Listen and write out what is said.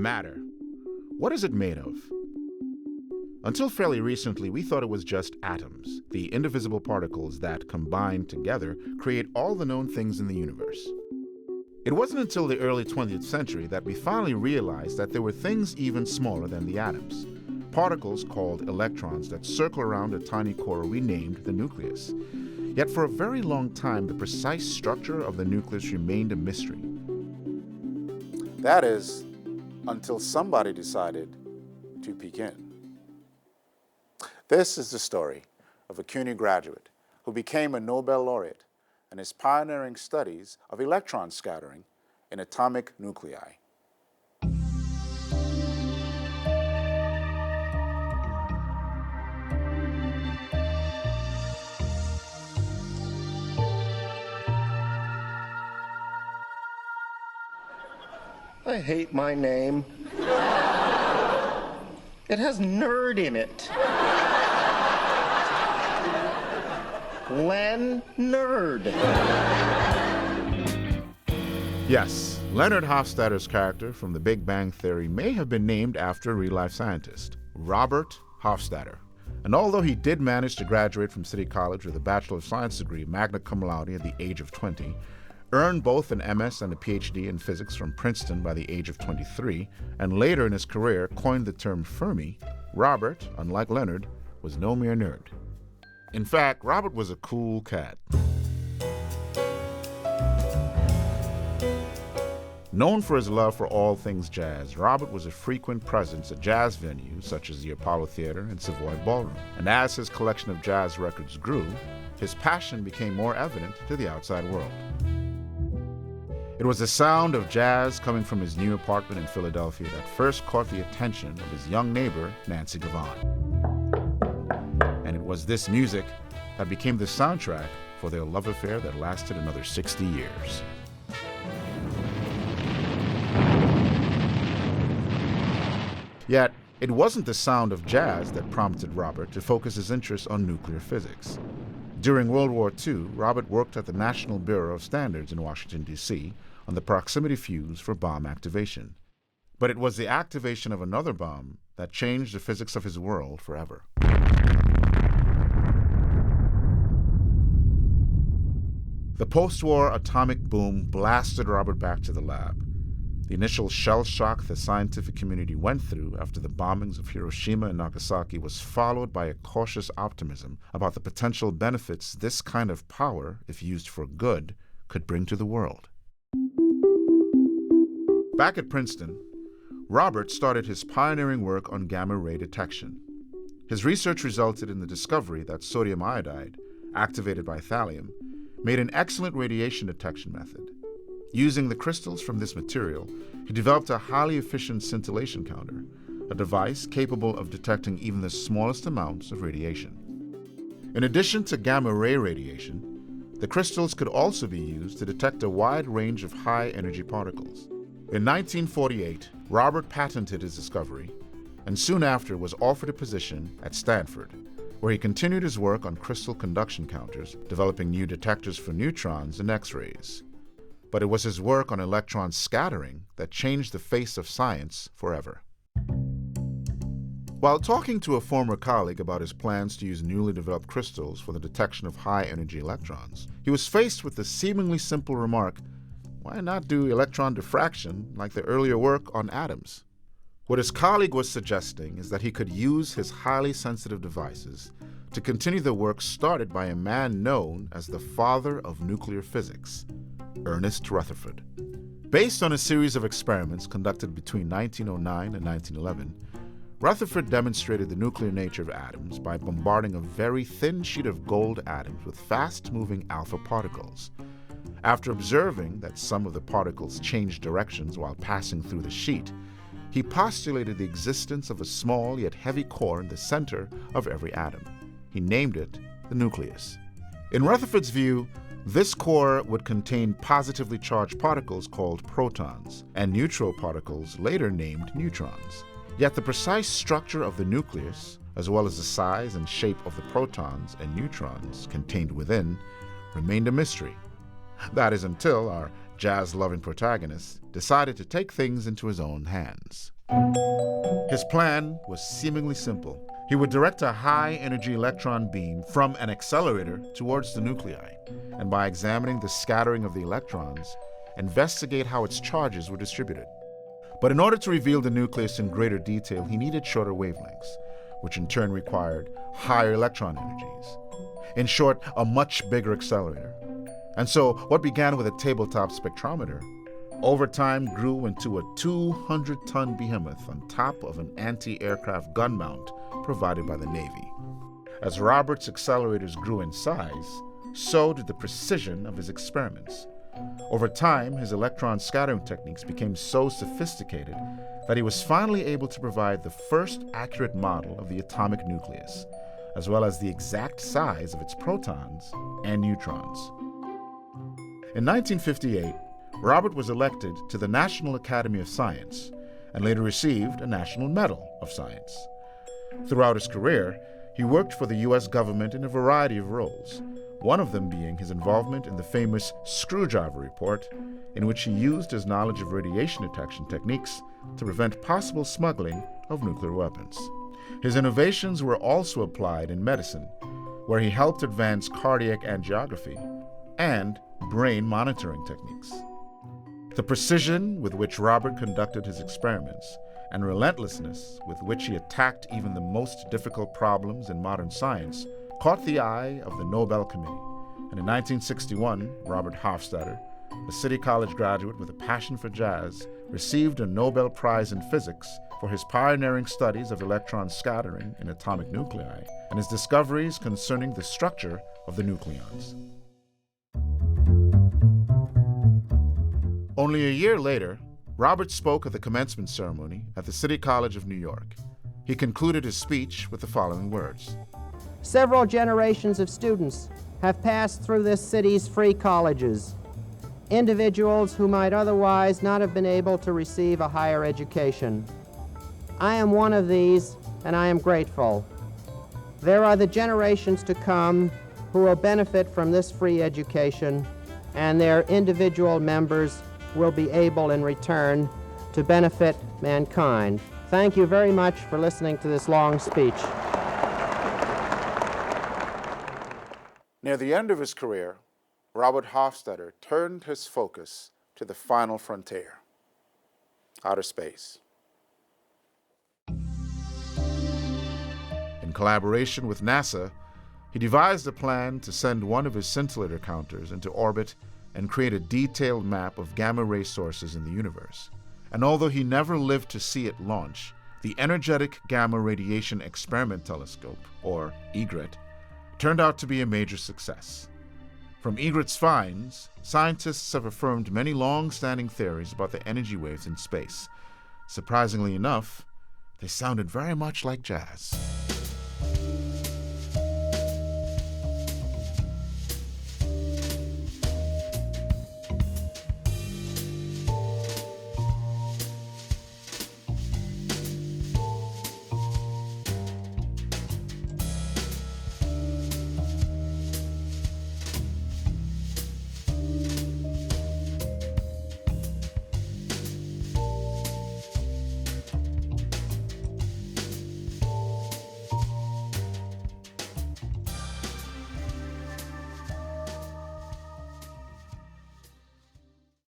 Matter. What is it made of? Until fairly recently, we thought it was just atoms, the indivisible particles that, combined together, create all the known things in the universe. It wasn't until the early 20th century that we finally realized that there were things even smaller than the atoms, particles called electrons that circle around a tiny core we named the nucleus. Yet for a very long time, the precise structure of the nucleus remained a mystery. That is, until somebody decided to peek in. This is the story of a CUNY graduate who became a Nobel Laureate and is pioneering studies of electron scattering in atomic nuclei. I hate my name. It has nerd in it. Len Nerd. Yes, Leonard Hofstadter's character from The Big Bang Theory may have been named after a real-life scientist, Robert Hofstadter. And although he did manage to graduate from City College with a Bachelor of Science degree, magna cum laude, at the age of 20, earned both an MS and a PhD in physics from Princeton by the age of 23, and later in his career coined the term Fermi, Robert, unlike Leonard, was no mere nerd. In fact, Robert was a cool cat. Known for his love for all things jazz, Robert was a frequent presence at jazz venues such as the Apollo Theater and Savoy Ballroom. And as his collection of jazz records grew, his passion became more evident to the outside world. It was the sound of jazz coming from his new apartment in Philadelphia that first caught the attention of his young neighbor, Nancy Gavon. And it was this music that became the soundtrack for their love affair that lasted another 60 years. Yet, it wasn't the sound of jazz that prompted Robert to focus his interest on nuclear physics. During World War II, Robert worked at the National Bureau of Standards in Washington, D.C., on the proximity fuse for bomb activation. But it was the activation of another bomb that changed the physics of his world forever. The post-war atomic boom blasted Robert back to the lab. The initial shell shock the scientific community went through after the bombings of Hiroshima and Nagasaki was followed by a cautious optimism about the potential benefits this kind of power, if used for good, could bring to the world. Back at Princeton, Robert started his pioneering work on gamma-ray detection. His research resulted in the discovery that sodium iodide, activated by thallium, made an excellent radiation detection method. Using the crystals from this material, he developed a highly efficient scintillation counter, a device capable of detecting even the smallest amounts of radiation. In addition to gamma-ray radiation, the crystals could also be used to detect a wide range of high-energy particles. In 1948, Robert patented his discovery, and soon after was offered a position at Stanford, where he continued his work on crystal conduction counters, developing new detectors for neutrons and X-rays. But it was his work on electron scattering that changed the face of science forever. While talking to a former colleague about his plans to use newly developed crystals for the detection of high-energy electrons, he was faced with the seemingly simple remark, why not do electron diffraction like the earlier work on atoms? What his colleague was suggesting is that he could use his highly sensitive devices to continue the work started by a man known as the father of nuclear physics, Ernest Rutherford. Based on a series of experiments conducted between 1909 and 1911, Rutherford demonstrated the nuclear nature of atoms by bombarding a very thin sheet of gold atoms with fast-moving alpha particles. After observing that some of the particles changed directions while passing through the sheet, he postulated the existence of a small yet heavy core in the center of every atom. He named it the nucleus. In Rutherford's view, this core would contain positively charged particles called protons, and neutral particles later named neutrons. Yet the precise structure of the nucleus, as well as the size and shape of the protons and neutrons contained within, remained a mystery. That is until our jazz-loving protagonist, decided to take things into his own hands. His plan was seemingly simple. He would direct a high-energy electron beam from an accelerator towards the nuclei, and by examining the scattering of the electrons, investigate how its charges were distributed. But in order to reveal the nucleus in greater detail, he needed shorter wavelengths, which in turn required higher electron energies. In short, a much bigger accelerator. And so what began with a tabletop spectrometer over time grew into a 200-ton behemoth on top of an anti-aircraft gun mount provided by the Navy. As Robert's accelerators grew in size, so did the precision of his experiments. Over time, his electron scattering techniques became so sophisticated that he was finally able to provide the first accurate model of the atomic nucleus, as well as the exact size of its protons and neutrons. In 1958, Robert was elected to the National Academy of Science and later received a National Medal of Science. Throughout his career, he worked for the U.S. government in a variety of roles, one of them being his involvement in the famous Screwdriver Report, in which he used his knowledge of radiation detection techniques to prevent possible smuggling of nuclear weapons. His innovations were also applied in medicine, where he helped advance cardiac angiography and brain monitoring techniques. The precision with which Robert conducted his experiments and relentlessness with which he attacked even the most difficult problems in modern science caught the eye of the Nobel Committee, and in 1961, Robert Hofstadter, a City College graduate with a passion for jazz, received a Nobel Prize in Physics for his pioneering studies of electron scattering in atomic nuclei and his discoveries concerning the structure of the nucleons. Only a year later, Robert spoke at the commencement ceremony at the City College of New York. He concluded his speech with the following words. Several generations of students have passed through this city's free colleges, individuals who might otherwise not have been able to receive a higher education. I am one of these, and I am grateful. There are the generations to come who will benefit from this free education, and their individual members will be able in return to benefit mankind. Thank you very much for listening to this long speech. Near the end of his career, Robert Hofstadter turned his focus to the final frontier, outer space. In collaboration with NASA, he devised a plan to send one of his scintillator counters into orbit and create a detailed map of gamma-ray sources in the universe. And although he never lived to see it launch, the Energetic Gamma Radiation Experiment Telescope, or EGRET, turned out to be a major success. From EGRET's finds, scientists have affirmed many long-standing theories about the energy waves in space. Surprisingly enough, they sounded very much like jazz.